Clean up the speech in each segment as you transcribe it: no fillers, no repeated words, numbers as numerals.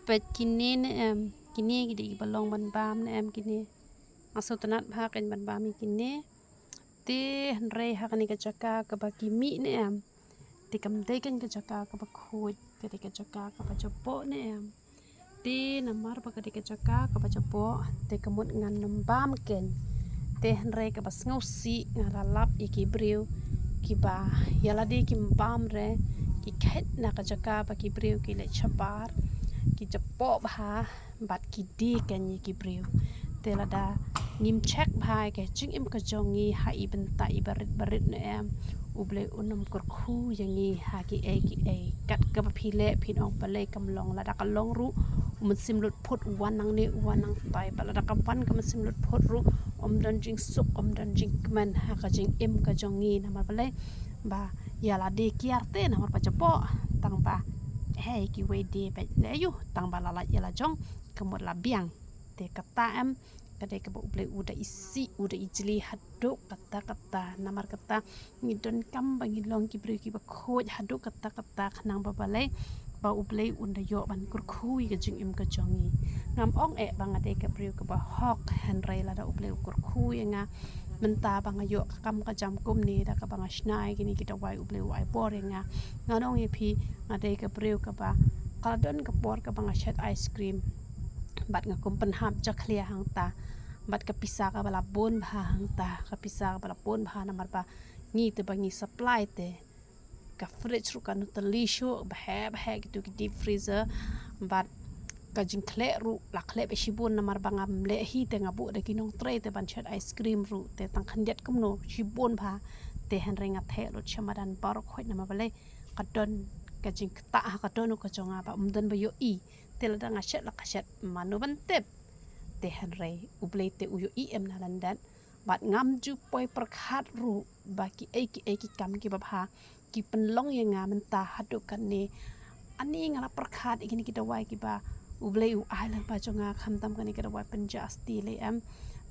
เป็ดกินนี่นะกินนี่กินดีบลองบันบามนะกินนี่อาสุตนัดพากันบันบามีกินนี่ตีฮันเรย์ฮักนี่กจักากบกิมินะตีกำได้กันกจักากบคุยตีกจักากบจโปนะตีน้ำมารบกตีกจักากบจโปตีกมุดงานน้ำบามกันตีฮันเรย์กบสงาสีงาลาลับอีกิบริวกิบายาลาดีกิมบามเรกิเข็ดนักจักาบกิบริวกิเลชบาร์กิจะโปะบาบัดกิดีกันยีกิบริวเตลดานิมเช็คบายแกจึงอิมกระจงงีหาอีบันตาอีบริตเนมอุบเลอุนมกรคู่อย่างงีหากิเอกัดกับพีเล่พีนองไปเลยกำลองระดับกำลองรู้มันซิมลุดพดวันนังเนวันนังไตบระดับกำวันก็มันซิมลุดพดรู้ดันจิงสุกดันจิงมันหากจิงอิมกระจงงีนะมาไปเลยบ่ายาลาดีกิอาร์เตนะมาปัจจุบันตั้งบ่าhey ki we de pe le yu tang ba la ya la jong kemut la biang te kata em kade ke ble uda isi uda ijli haduk kata namar kata ngidon kam bangi long ki bre ki ba khoj haduk kata khnang ba bale ba uble unda yo ban kur khui ke jing im ka jongi ngam ong e bang ade ke bre ke ba hok han re la da uble kur khui nga menta bang ayo kam ka jam kum ni da ka bang snai kini kita wai uble wai boring nga nganong e phi ade ke bre ke ba kadon ke por ke bang shat ice cream bat nga kum penham ja clear hang ta bat ka pisa ka bala bon bha hang ta ka pisa ka bala bon bha namar ba ngi te bangi supply te ka fridge ru ka nutali shu bha gitu ki deep freezer bat ka jing khle ru la khle be shibun namar bangam le hi te ngabu de kinong tray te ban chat ice cream ru te tang khandet kum no shibun bha te han renga the lo chamadan bar khoi namar bale ka don ka jing ta ka don ka jonga ba umdan ba yo i te la danga shat la ka shat manu ban tep te han re uble te uyo i em na landan bat ngam ju poi prakhat ru ba ki kam ki ba bha ki penlong yang ngamen ta hadu kan ni ani ngala prakhat ikini kita wai ki ba uble u ai lang ba jonga kham tam kan ni kita wai penja asti le em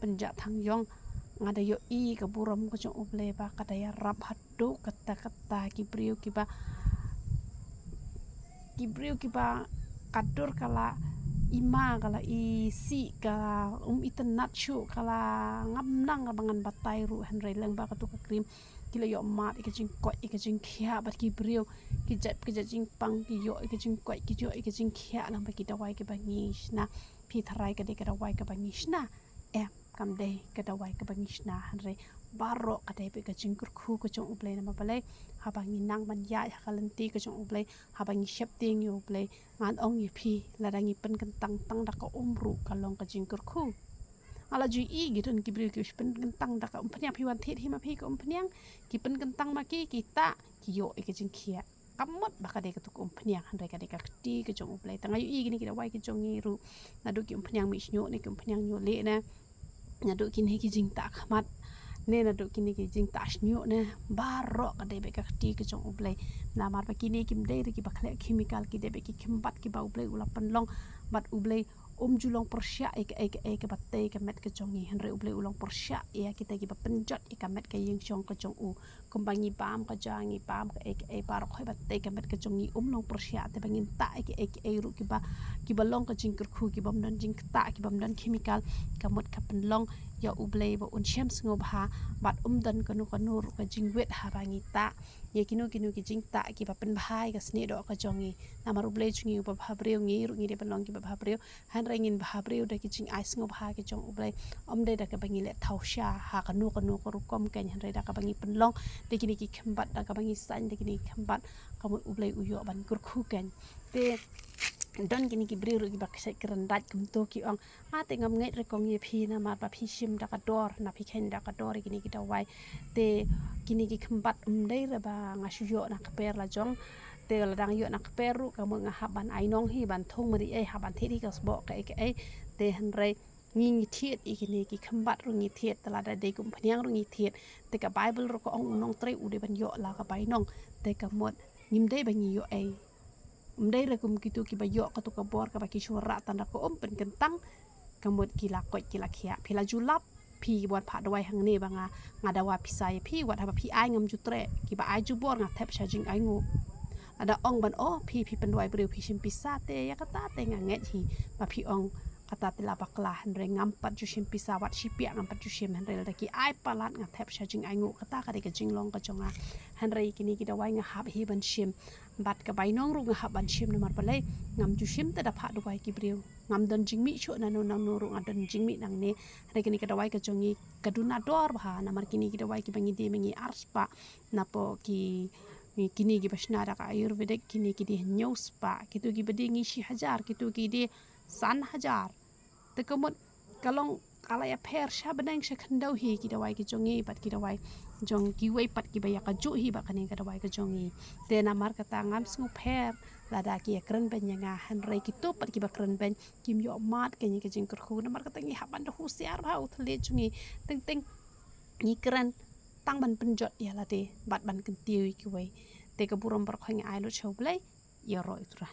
penja thang yong ngada yo i ka buram ko jong uble ba kada ya rap hadu kata ki priu ki ba kadur kala ima kala isi kala itenat shu kala ngam nang bangan batai ru henry leng ba katu krim kila yo mat ikajing koi ikajing khia bat ki brio ki jat jing pang ki yo ikajing koi ki yo ikajing khia lang ba ki dawai ke bangish na phi tharai ka de ka dawai ka bangish na kam de ka dawai ka bangish na henry baro ka de pe ka jing kur khu ko chong uble na ma bale habangi nang ban ya halanti ka chong uble habangi shep ting yo uble ngan ong yi phi ladangi pen kentang tang da ka umru ka long ka jing kur khu ala ju i gidon ki bri ki pen kentang da ka umpanyang phi wan the hi ma phi ka umpanyang ki pen kentang ma ki kita ki yo e ka jing khia kamot baka de ka tu umpanyang han ka de ka ti ka chong uble tanga yu i gini ki da wai ki chong ngi ru na du ki umpanyang mi snyo ni ki umpanyang nyo le na na du ki ni ki jing ta khamat ne na du kini ki jing ta snyo ne baro ka de be ka ti ka chong uble na mar ba kini kim de ki ba khle chemical ki de be ki khimbat ki ba uble ula panlong bat uble julong persya ek batte ka met ka chong hi hanre uble ulong persya ya kita ki ba penjot ka met ka yeng chong ka chong u kombangi bam ka jangi bam ka ek par khoi batte ka met ka chong hi long persya te bangin ta ek ru ki ba long ka jing kur khu ki bam dan jing ta ki bam dan chemical ka mot ka penlong ya uble ba un shem sngo bha bat dan ka nu ka jing wet ha bangi ta ye kinu ki jing ta ki ba pen bhai ka sne do ka chong hi namar uble chungi ba bha breu ngi ru ngi de penlong ki ba bha breu han rengin bha breu de ki jing ice ngo bha ki chong uble de da ka bangi le thau sha ha ka nu ko ru kom ken han re da ka bangi penlong de kini ki khembat da ka bangi san de kini khembat ka mu uble uyo ban kur khu ken te don kini ki bri ru ki bak sai kerendat kum to ki ong te ngam ngai re kong ye phi na ma ba phi sim da ka dor na phi khen da ka dor kini ki da wai te kini ki khembat dei re ba ngasu yo na ka per la jong te la dang yo na ka per ru ka mo nga haban ai nong hi ban thong mari ai haban thi ka sbo ka ai te han re ngi thiet ikini ki khembat ru ngi thiet tala da de kum phnyang ru ngi thiet te ka bible ru ko ong nong tre u de ban yo la ka bai nong te ka mot nim de ba ngi yo ai dei re kum kitu ki ba yo ka tu ka bor ka ba ki shura tan da ko pen kentang kamut kila koi kila khia phila julap phi buat pha dawai hang ne banga ngadawa pisai phi wat ha phi ai ngam jutre ki ba ai ju bor nga thep charging ai ngu ada ong ban oh pi penduai beriu pi shim pisa te ya kata te nganget hi ba pi ong kata te la baklah henre ngampat ju shim pisa wat shipia ngampat ju shim henre daki ai palat ngatep shajing ai ngu kata ka de jing long ka jonga henre kini kita wai ngahap hi ban shim bat ka bai nong ru ngahap ban shim nomor palai ngam ju shim te da pha duai ki beriu ngam don jingmi chu na no nang no ru ngadon jingmi nang ne henre kini kita wai ka jongi kaduna dor bah namar kini kita wai ki bangi de mengi arspa napo ki kini gi basnara ka ayurvedic kini ki di news pa kitu gi bedi ngisi hajar kitu gi di san hajar te kemut kalong kala ya per sha benang sha khandau hi ki dawai ki jongi pat ki dawai jong ki wei pat ki baya ka ju hi ba kani ka dawai ka jongi te na mar kata ngam snu per lada ki kren ben yanga han rei ki to pat ki ba kren ben kim yo mat ke ni ke jing kur khu na mar kata ngi haban hu siar ba u thale jungi teng teng ni kren tang ban penjot ya la de bat ban kentiu ki wei te ka burom bar khang ai lo chou blai ya ro itra